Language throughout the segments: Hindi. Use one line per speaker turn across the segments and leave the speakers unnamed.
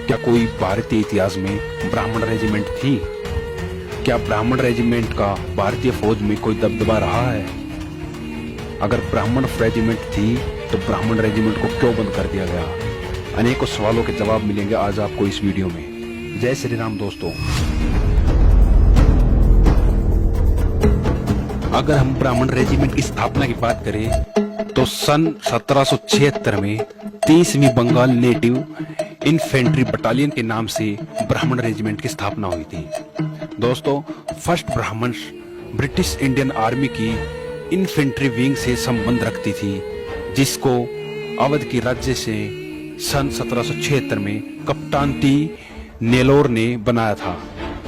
क्या कोई भारतीय इतिहास में ब्राह्मण रेजिमेंट थी? क्या ब्राह्मण रेजिमेंट का भारतीय फौज में कोई दबदबा रहा है? अगर ब्राह्मण रेजिमेंट थी तो ब्राह्मण रेजिमेंट को क्यों बंद कर दिया गया? अनेकों सवालों के जवाब मिलेंगे आज आपको इस वीडियो में। जय श्री राम दोस्तों। अगर हम ब्राह्मण रेजिमेंट की स्थापना की बात करें तो सन 1776 में 30वीं बंगाल नेटिव इन्फेंट्री बटालियन के नाम से ब्राह्मण रेजिमेंट की स्थापना हुई थी। दोस्तों, फर्स्ट ब्राह्मण ब्रिटिश इंडियन आर्मी की इन्फेंट्री विंग से संबंध रखती थी, जिसको अवध के राज्य से सन 1776 में कप्तान टी नेलोर ने बनाया था।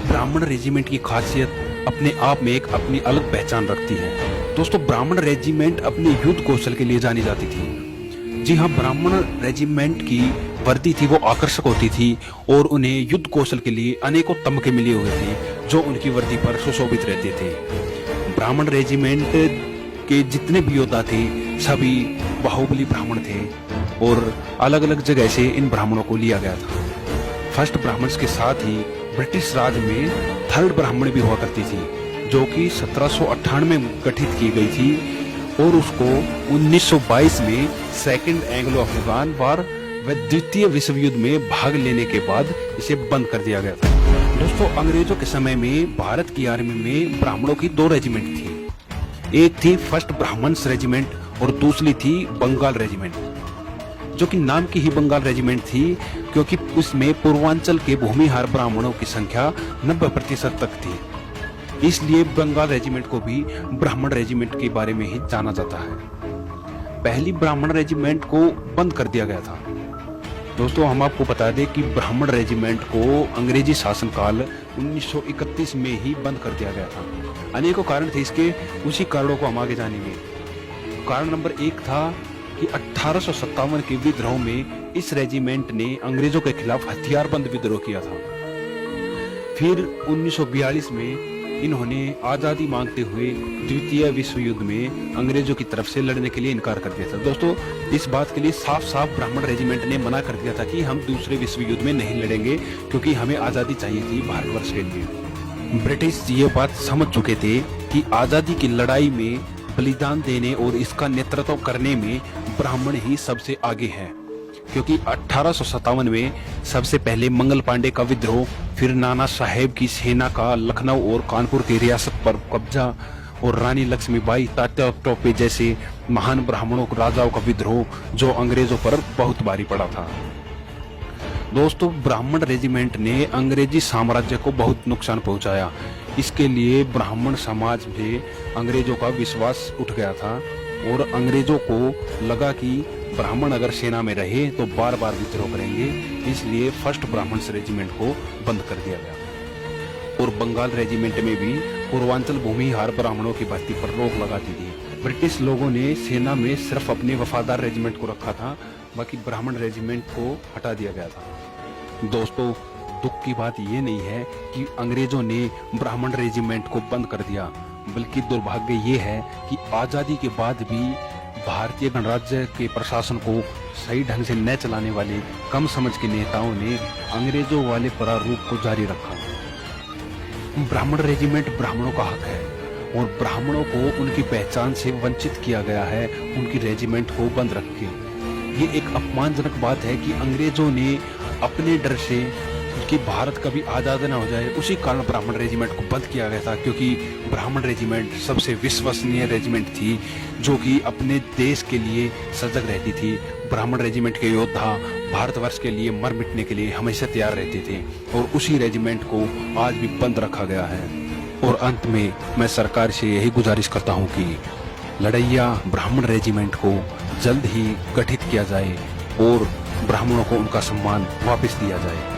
ब्राह्मण रेजिमेंट की खासियत अपने आप में एक अपनी अलग पहचान रखती है। दोस्तों, ब्राह्मण रेजिमेंट अपने युद्ध कौशल के लिए जानी जाती थी। जी हाँ, ब्राह्मण रेजिमेंट की वर्दी थी वो आकर्षक होती थी और उन्हें युद्ध कौशल के लिए अनेकों तमगे मिले हुए थे जो उनकी वर्दी पर सुशोभित रहते थे। ब्राह्मण रेजिमेंट के जितने भी योद्धा थे सभी बाहुबली ब्राह्मण थे और अलग अलग जगह से इन ब्राह्मणों को लिया गया था। फर्स्ट ब्राह्मण्स के साथ ही ब्रिटिश राज में थर्ड ब्राह्मण भी हुआ करती थी, जो कि 1798 में गठित की गई थी और उसको 1922 में सेकेंड एंग्लो अफगान वार व द्वितीय विश्व युद्ध में भाग लेने के बाद इसे बंद कर दिया गया था। दोस्तों, अंग्रेजों के समय में भारत की आर्मी में ब्राह्मणों की दो रेजिमेंट थी। एक थी फर्स्ट ब्राह्मण्स रेजिमेंट और दूसरी थी बंगाल रेजिमेंट, जो कि नाम की ही बंगाल रेजिमेंट थी क्योंकि उसमें पूर्वांचल के भूमिहार ब्राह्मणों की संख्या 90% तक थी। इसलिए बंगाल रेजिमेंट को भी ब्राह्मण रेजिमेंट के बारे में ही जाना जाता है। पहली ब्राह्मण रेजिमेंट को बंद कर दिया गया था। दोस्तों, हम आपको बता दें कि ब्राह्मण रेजिमेंट को अंग्रेजी शासनकाल 1931 में ही बंद कर दिया गया था। अनेकों कारण थे इसके, उसी कारणों को हम आगे जानेंगे। कारण नंबर 1 था कि 1857 के विद्रोह में इस रेजिमेंट ने अंग्रेजों के खिलाफ हथियारबंद विद्रोह किया था। फिर 1942 में इन्होंने आजादी मांगते हुए द्वितीय विश्व युद्ध में अंग्रेजों की तरफ से लड़ने के लिए इनकार कर दिया था। दोस्तों, इस बात के लिए साफ साफ ब्राह्मण रेजिमेंट ने मना कर दिया था कि हम दूसरे विश्व युद्ध में नहीं लड़ेंगे क्योंकि हमें आजादी चाहिए थी भारतवर्ष के लिए। ब्रिटिश ये बात समझ चुके थे कि आजादी की लड़ाई में बलिदान देने और इसका नेतृत्व करने में ब्राह्मण ही सबसे आगे है, क्योंकि 1857 में सबसे पहले मंगल पांडे का विद्रोह, फिर नाना साहेब की सेना का लखनऊ और कानपुर की रियासत पर कब्जा और रानी लक्ष्मीबाई, तात्या टोपे जैसे महान ब्राह्मणों राजाओं का विद्रोह जो अंग्रेजों पर बहुत भारी पड़ा था। दोस्तों, ब्राह्मण रेजिमेंट ने अंग्रेजी साम्राज्य को बहुत नुकसान पहुंचाया। इसके लिए ब्राह्मण समाज में अंग्रेजों का विश्वास उठ गया था और अंग्रेजों को लगा कि ब्राह्मण अगर सेना में रहे तो बार बार विद्रोह करेंगे, इसलिए फर्स्ट ब्राह्मण्स रेजिमेंट को बंद कर दिया गया। और बंगाल रेजिमेंट में भी पूर्वांचल भूमिहार ब्राह्मणों की भर्ती पर रोक लगा दी थी। ब्रिटिश लोगों ने सेना में सिर्फ अपने वफादार रेजिमेंट को रखा था, बाकी ब्राह्मण रेजिमेंट को हटा दिया गया था। दोस्तों, दुख की बात ये नहीं है कि अंग्रेजों ने ब्राह्मण रेजिमेंट को बंद कर दिया, बल्कि दुर्भाग्य ये है कि आजादी के बाद भी भारतीय गणराज्य के प्रशासन को सही ढंग से न चलाने वाले कम समझ के नेताओं ने अंग्रेजों वाले प्रारूप को जारी रखा। ब्राह्मण रेजिमेंट ब्राह्मणों का हक है और ब्राह्मणों को उनकी पहचान से वंचित किया गया है उनकी रेजिमेंट को बंद रख के। ये एक अपमानजनक बात है कि अंग्रेजों ने अपने डर से कि भारत कभी आजाद ना हो जाए, उसी कारण ब्राह्मण रेजिमेंट को बंद किया गया था, क्योंकि ब्राह्मण रेजिमेंट सबसे विश्वसनीय रेजिमेंट थी जो कि अपने देश के लिए सजग रहती थी। ब्राह्मण रेजिमेंट के योद्धा भारतवर्ष के लिए मर मिटने के लिए हमेशा तैयार रहते थे और उसी रेजिमेंट को आज भी बंद रखा गया है। और अंत में मैं सरकार से यही गुजारिश करता हूँ कि लड़ैया ब्राह्मण रेजिमेंट को जल्द ही गठित किया जाए और ब्राह्मणों को उनका सम्मान वापस दिया जाए।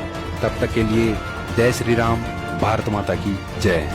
तब तक के लिए जय श्री राम, भारत माता की जय।